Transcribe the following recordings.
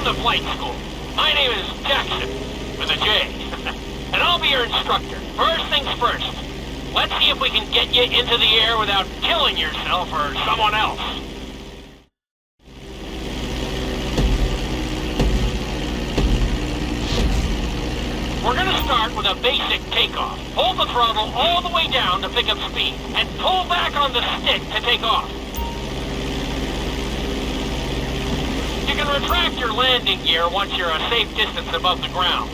to flight school. My name is Jackson, with a J. And I'll be your instructor. First things first. Let's see if we can get you into the air without killing yourself or someone else. We're gonna start with a basic takeoff. Hold the throttle all the way down to pick up speed, and pull back on the stick to take off. You can retract your landing gear once you're a safe distance above the ground.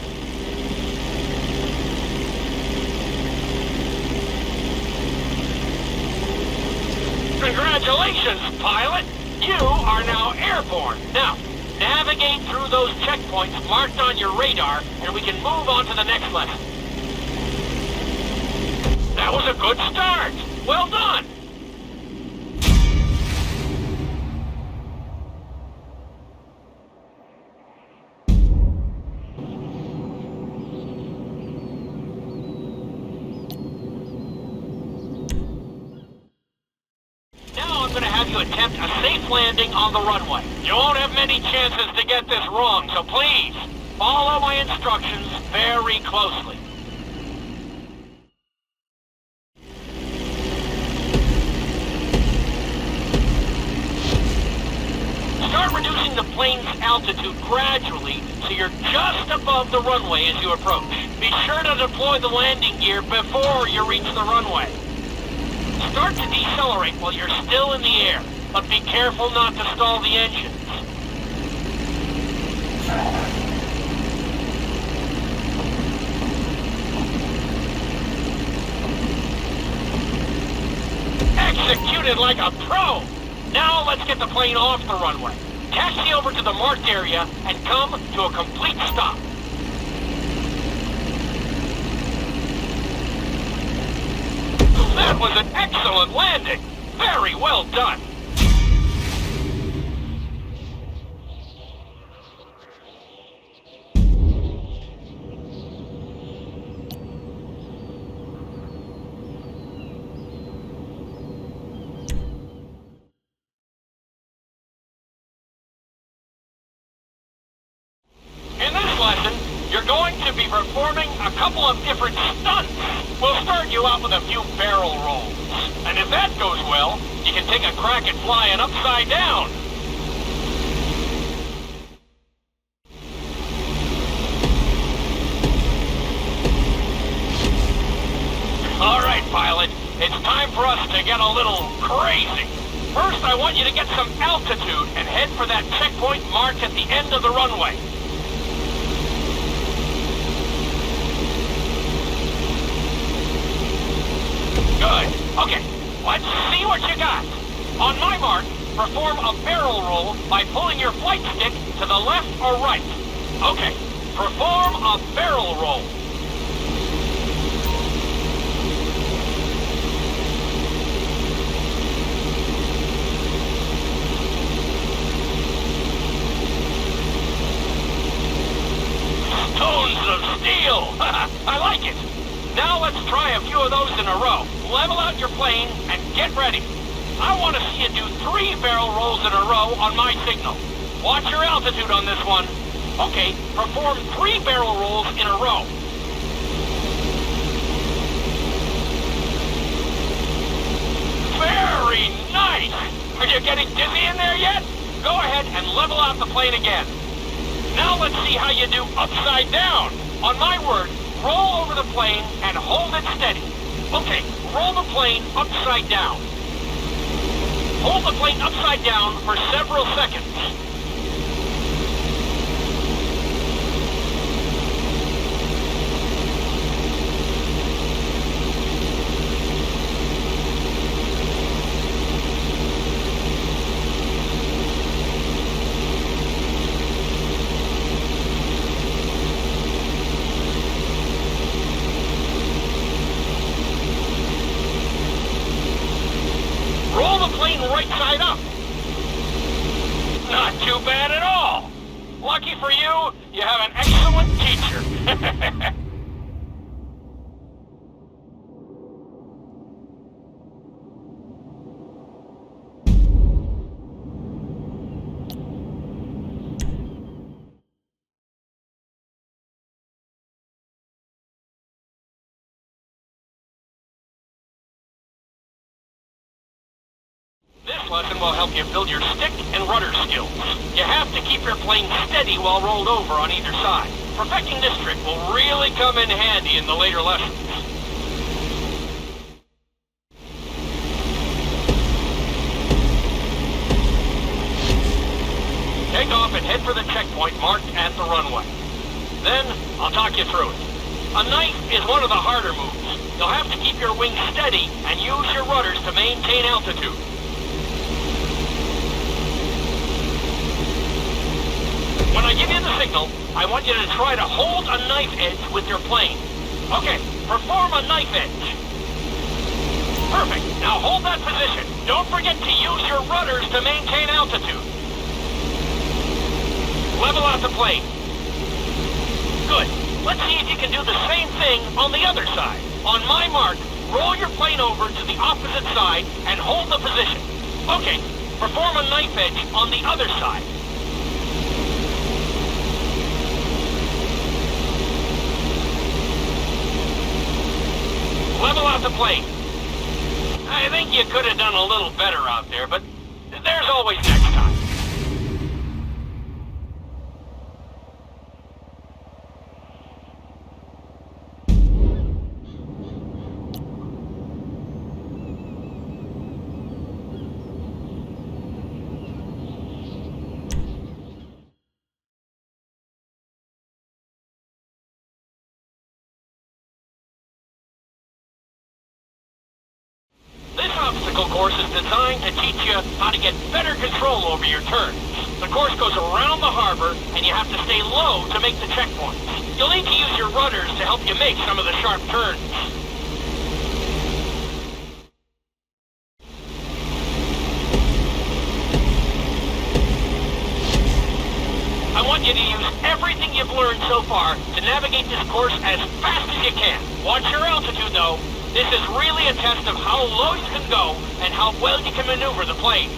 Congratulations, pilot! You are now airborne. Now, navigate through those checkpoints marked on your radar, and we can move on to the next lesson. That was a good start. Well done. Now I'm going to have you attempt a safe landing on the runway. You won't have many chances to get this wrong, so please, follow my instructions very closely. Start reducing the plane's altitude gradually so you're just above the runway as you approach. Be sure to deploy the landing gear before you reach the runway. Start to decelerate while you're still in the air, but be careful not to stall the engines. Executed like a pro! Now let's get the plane off the runway. Taxi over to the marked area and come to a complete stop. That was an excellent landing! Very well done! In this lesson, you're going to be performing a couple of different stunts. We'll start you out with a few barrel rolls. And if that goes well, you can take a crack at flying upside down. All right, pilot. It's time for us to get a little crazy. First, I want you to get some altitude and head for that checkpoint marked at the end of the runway. Good. Okay, let's see what you got. On my mark, perform a barrel roll by pulling your flight stick to the left or right. Okay, perform a barrel roll. Stones of steel! I like it! Now let's try a few of those in a row. Level out your plane and get ready. I want to see you do 3 barrel rolls in a row on my signal. Watch your altitude on this one. Okay, perform 3 barrel rolls in a row. Very nice! Are you getting dizzy in there yet? Go ahead and level out the plane again. Now let's see how you do upside down. On my word, roll over the plane and hold it steady. Okay, roll the plane upside down. Hold the plane upside down for several seconds. Roll the plane right side up. Not too bad at all. Lucky for you, you have an excellent teacher. lesson will help you build your stick and rudder skills. You have to keep your plane steady while rolled over on either side. Perfecting this trick will really come in handy in the later lessons. Take off and head for the checkpoint marked at the runway. Then, I'll talk you through it. A knife is one of the harder moves. You'll have to keep your wings steady and use your rudders to maintain altitude. When I give you the signal, I want you to try to hold a knife edge with your plane. Okay, perform a knife edge. Perfect. Now hold that position. Don't forget to use your rudders to maintain altitude. Level out the plane. Good. Let's see if you can do the same thing on the other side. On my mark, roll your plane over to the opposite side and hold the position. Okay, perform a knife edge on the other side. Level out the plane. I think you could have done a little better out there, but there's always next time. Obstacle course is designed to teach you how to get better control over your turns. The course goes around the harbor, and you have to stay low to make the checkpoints. You'll need to use your rudders to help you make some of the sharp turns. I want you to use everything you've learned so far to navigate this course as fast as you can. Watch your altitude, though. This is really a test of how low you can go and how well you can maneuver the plane.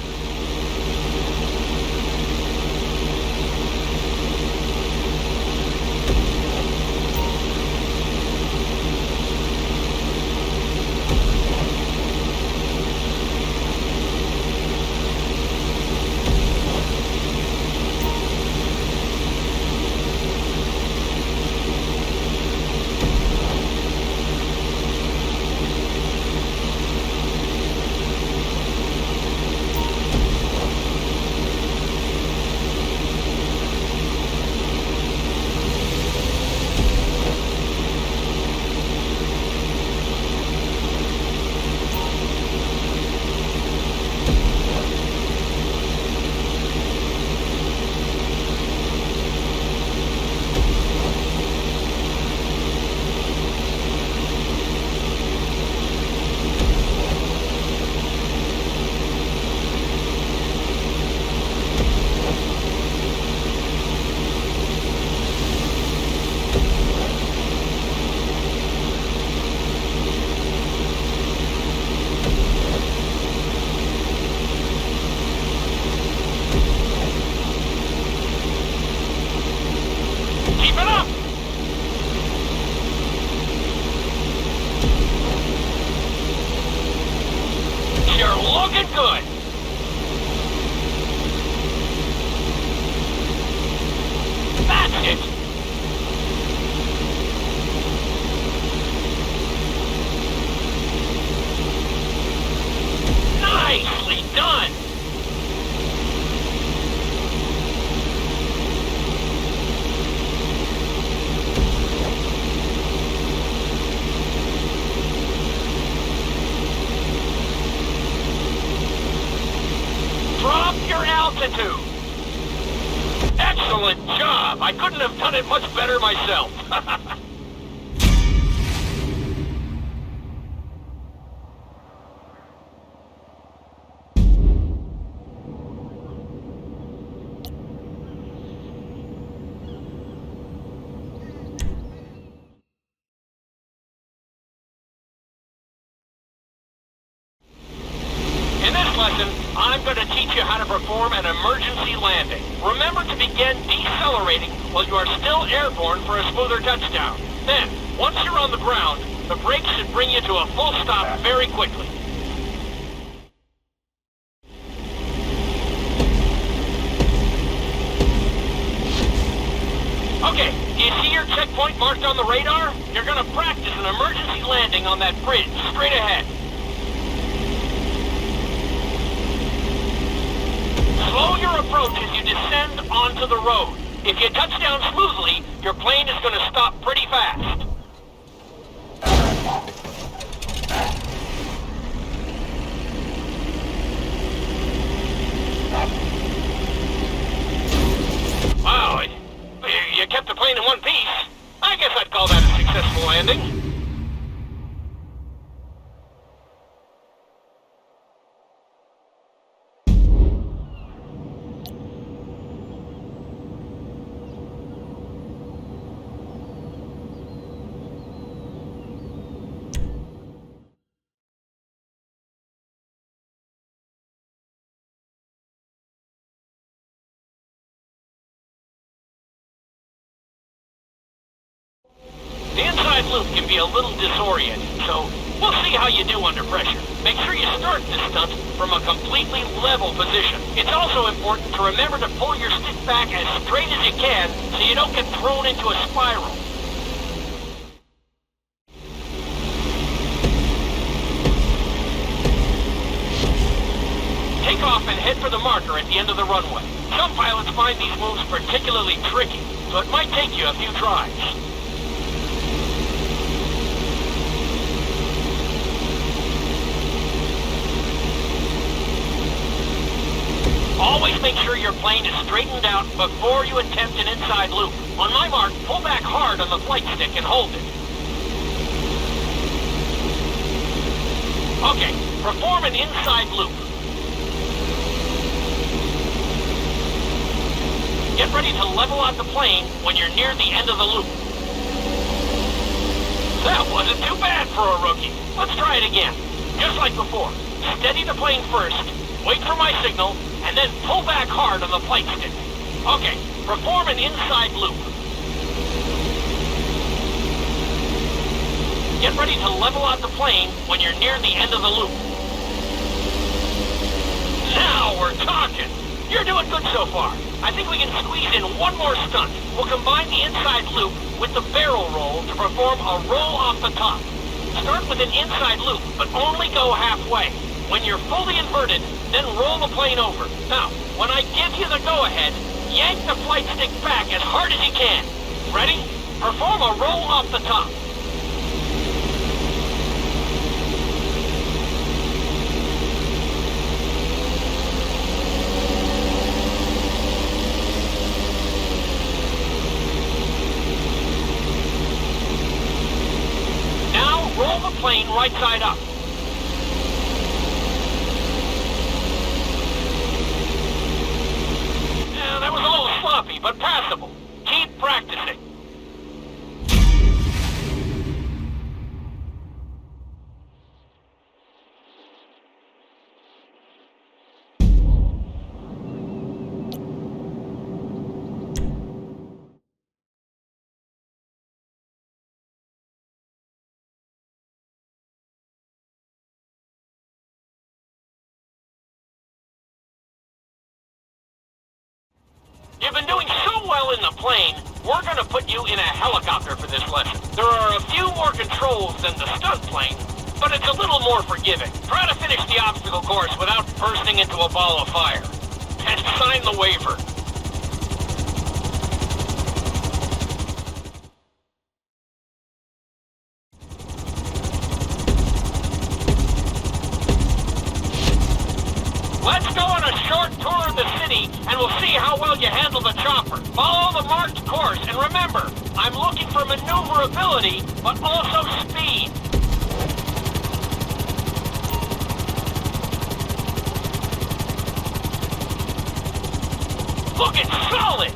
Good. That's it. Nicely done. Drop your altitude. Excellent job. I couldn't have done it much better myself. Lesson, I'm going to teach you how to perform an emergency landing. Remember to begin decelerating while you are still airborne for a smoother touchdown. Then, once you're on the ground, the brakes should bring you to a full stop very quickly. point marked on the radar? You're gonna practice an emergency landing on that bridge straight ahead. Slow your approach as you descend onto the road. If you touch down smoothly, your plane is gonna stop pretty fast. Wow, you kept the plane in one piece. I guess I'd call that a successful landing. The inside loop can be a little disorienting, so we'll see how you do under pressure. Make sure you start this stunt from a completely level position. It's also important to remember to pull your stick back as straight as you can so you don't get thrown into a spiral. Take off and head for the marker at the end of the runway. Some pilots find these moves particularly tricky, so it might take you a few tries. Always make sure your plane is straightened out before you attempt an inside loop. On my mark, pull back hard on the flight stick and hold it. Okay, perform an inside loop. Get ready to level out the plane when you're near the end of the loop. That wasn't too bad for a rookie. Let's try it again. Just like before. Steady the plane first, wait for my signal, and then pull back hard on the flight stick. Okay, perform an inside loop. Get ready to level out the plane when you're near the end of the loop. Now we're talking! You're doing good so far. I think we can squeeze in one more stunt. We'll combine the inside loop with the barrel roll to perform a roll off the top. Start with an inside loop, but only go halfway. When you're fully inverted, then roll the plane over. Now, when I give you the go-ahead, yank the flight stick back as hard as you can. Ready? Perform a roll off the top. Now, roll the plane right side up. That was a little sloppy, but passable. Keep practicing. You've been doing so well in the plane, we're going to put you in a helicopter for this lesson. There are a few more controls than the stunt plane, but it's a little more forgiving. Try to finish the obstacle course without bursting into a ball of fire. And sign the waiver. Let's go on a short tour of the city, and we'll see how well you handle the chopper. Follow the marked course, and remember, I'm looking for maneuverability, but also speed. Looking solid!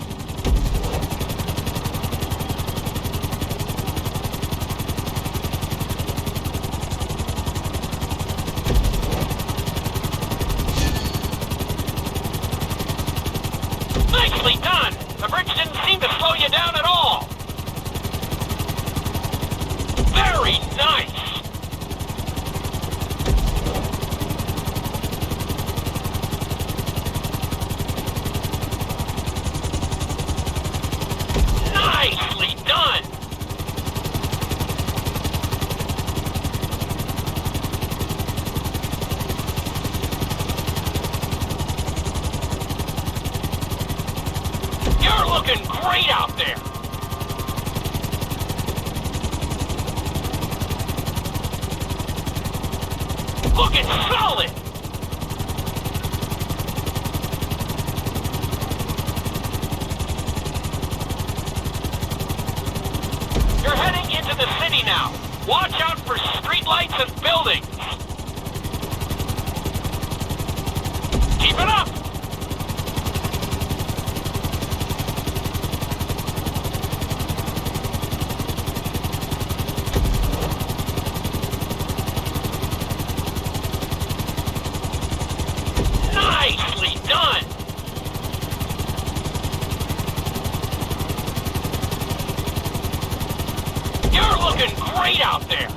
Nicely done! The bridge didn't seem to slow you down at all! Very nice! Nicely done! looking great out there. Looking solid. You're heading into the city now. Watch out for streetlights and buildings. Keep it up. Nicely done. You're looking great out there.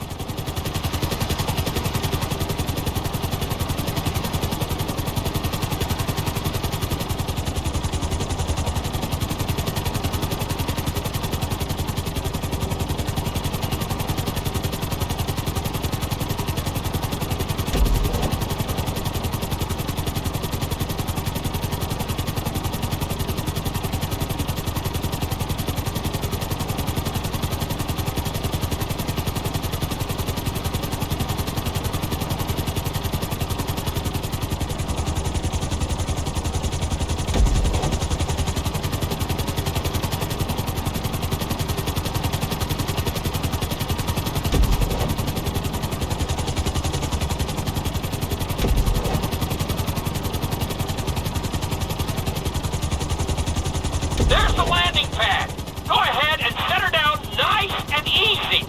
There's the landing pad. Go ahead and set her down nice and easy.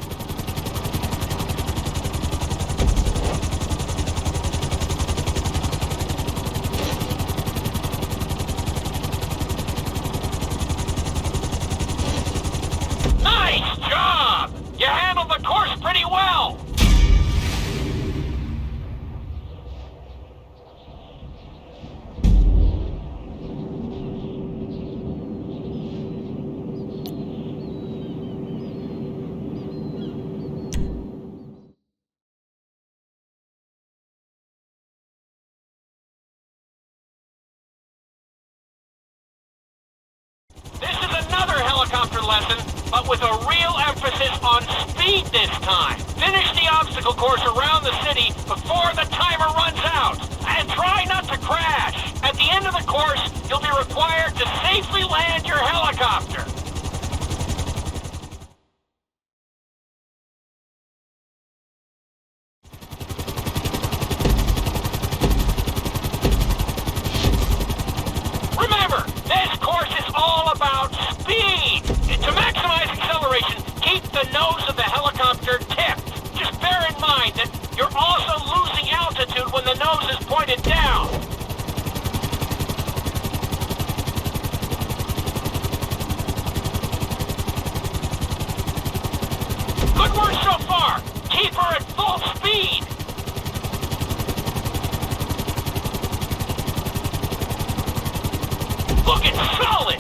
Nice job! You handled the course pretty well. This is another helicopter lesson, but with a real emphasis on speed this time. Finish the obstacle course around the city before the timer runs out. And try not to crash. At the end of the course, you'll be required to safely land your helicopter. Remember, this course is all about speed. To maximize acceleration, keep the nose of the helicopter tipped. Just bear in mind that you're also losing altitude when the nose is pointed down. Good work so far. Keep her at full speed. Looking solid!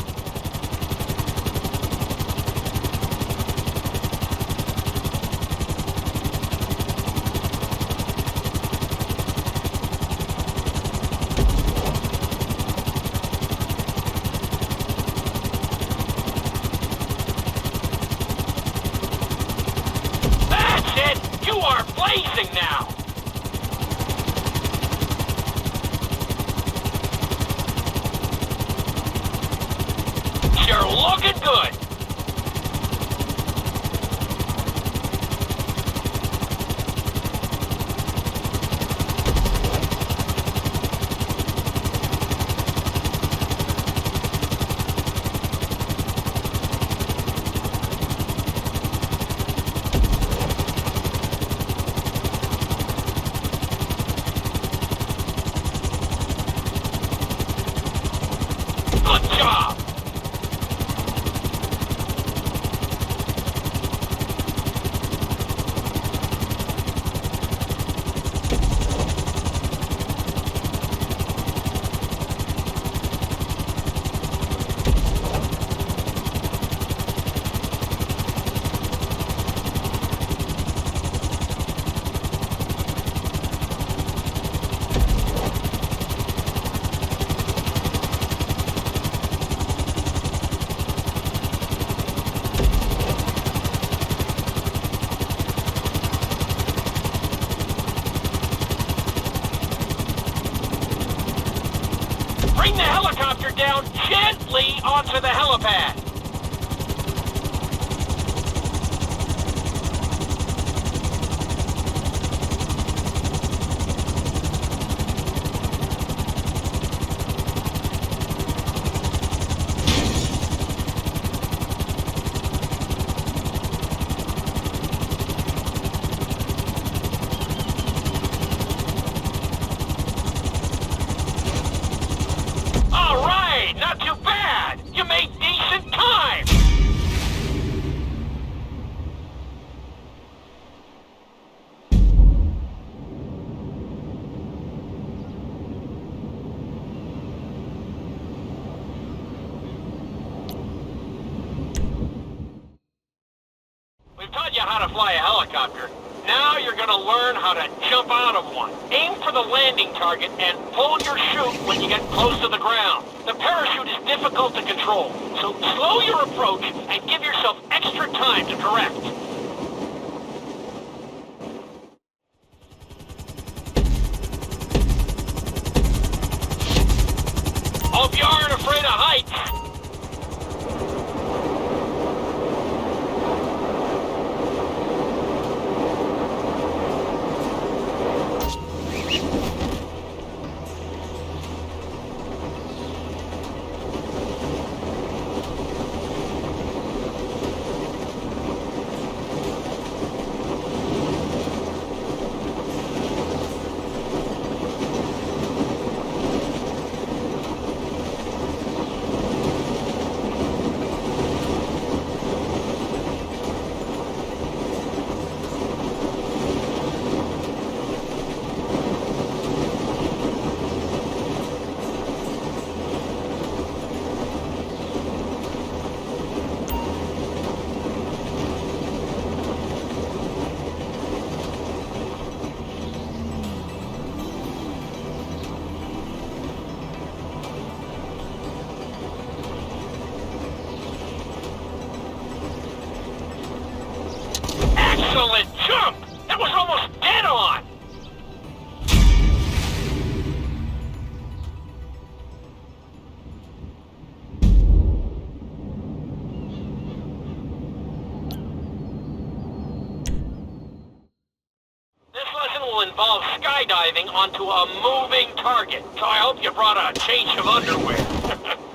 That's it! You are blazing now! You're looking good. Good job. Bring the helicopter down gently onto the helipad. Not too bad! You made decent time! We've taught you how to fly a helicopter. Now you're gonna learn how to jump out of one. Aim for the landing target and pull your chute when you get close to the ground. The parachute is difficult to control, so slow your approach and give yourself extra time to correct. Hope you aren't afraid of heights. Excellent jump! That was almost dead on! This lesson will involve skydiving onto a moving target, so I hope you brought a change of underwear.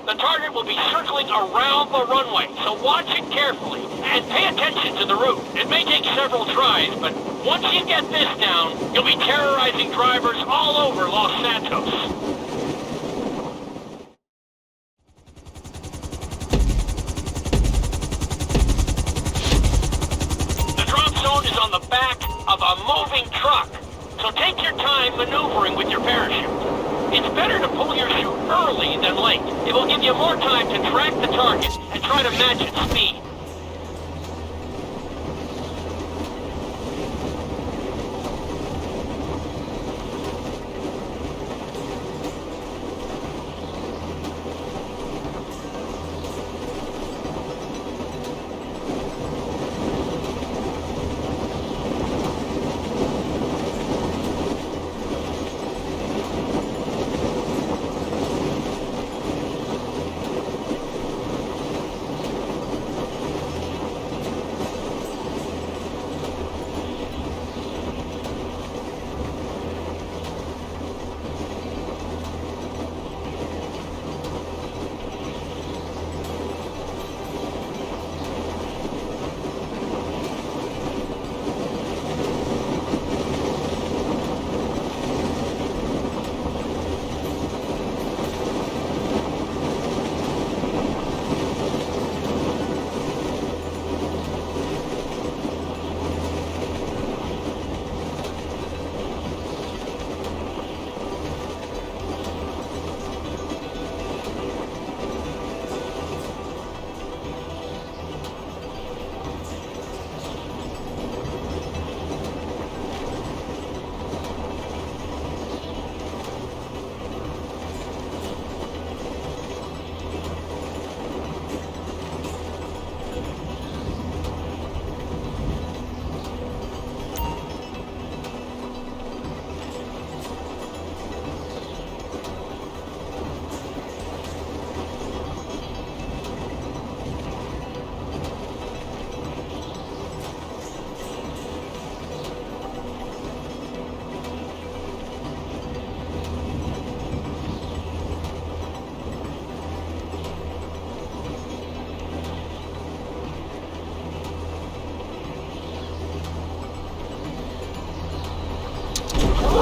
The target will be circling around the runway, so watch it carefully and pay attention to the route. It may take several tries, but once you get this down, you'll be terrorizing drivers all over Los Santos. The drop zone is on the back of a moving truck, so take your time maneuvering with your parachute. It's better to pull your chute early than late. It will give you more time to track the target and try to match its speed.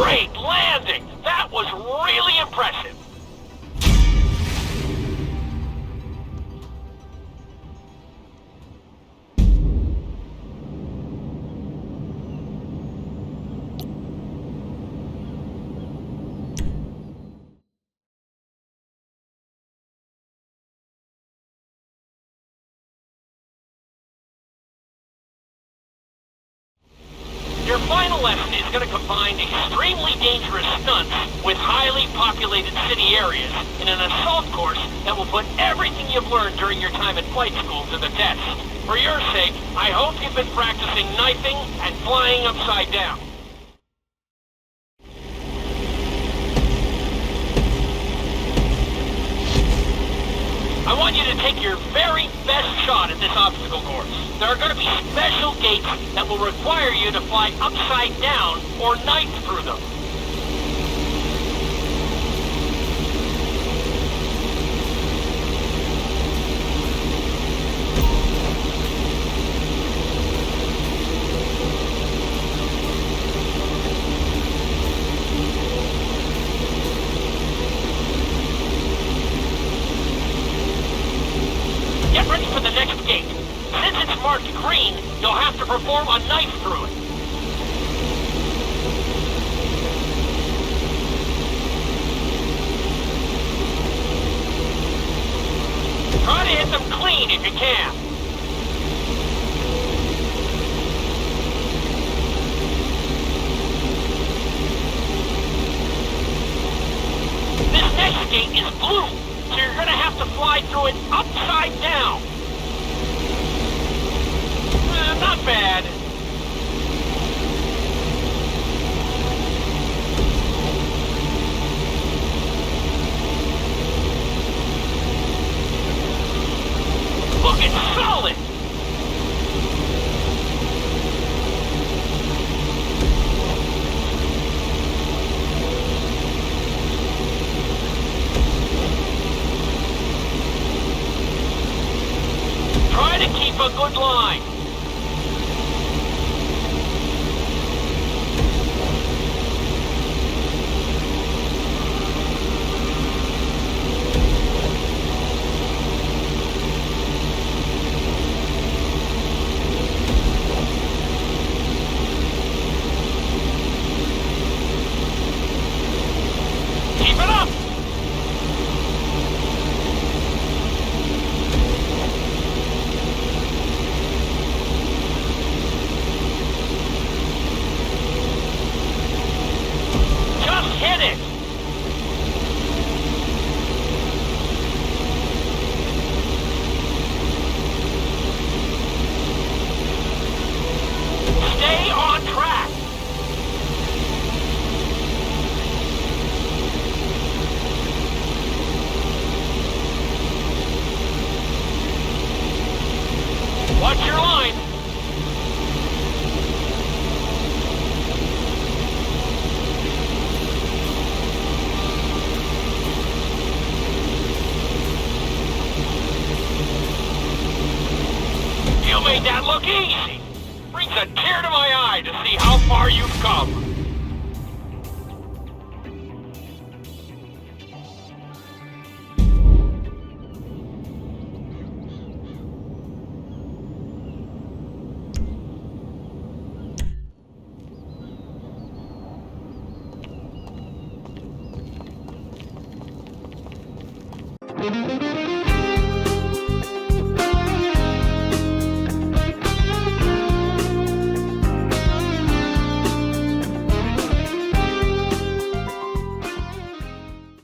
Great landing! That was really impressive. Your final lesson is going to combine extremely dangerous stunts with highly populated city areas in an assault course that will put everything you've learned during your time at flight school to the test. For your sake, I hope you've been practicing knifing and flying upside down. I want you to take your very best shot at this obstacle course. There are going to be special gates that will require you to fly upside down or knife through them. Get ready for the next gate. Since it's marked green, you'll have to perform a knife through it. Try to hit them clean if you can. This next gate is blue, so you're going to have to fly through it upside down. Not bad. Looking solid. Try to keep a good line. Keep it up! Just hit it! Stay on track! Watch your line. You made that look easy. Brings a tear to my eye to see how far you've come.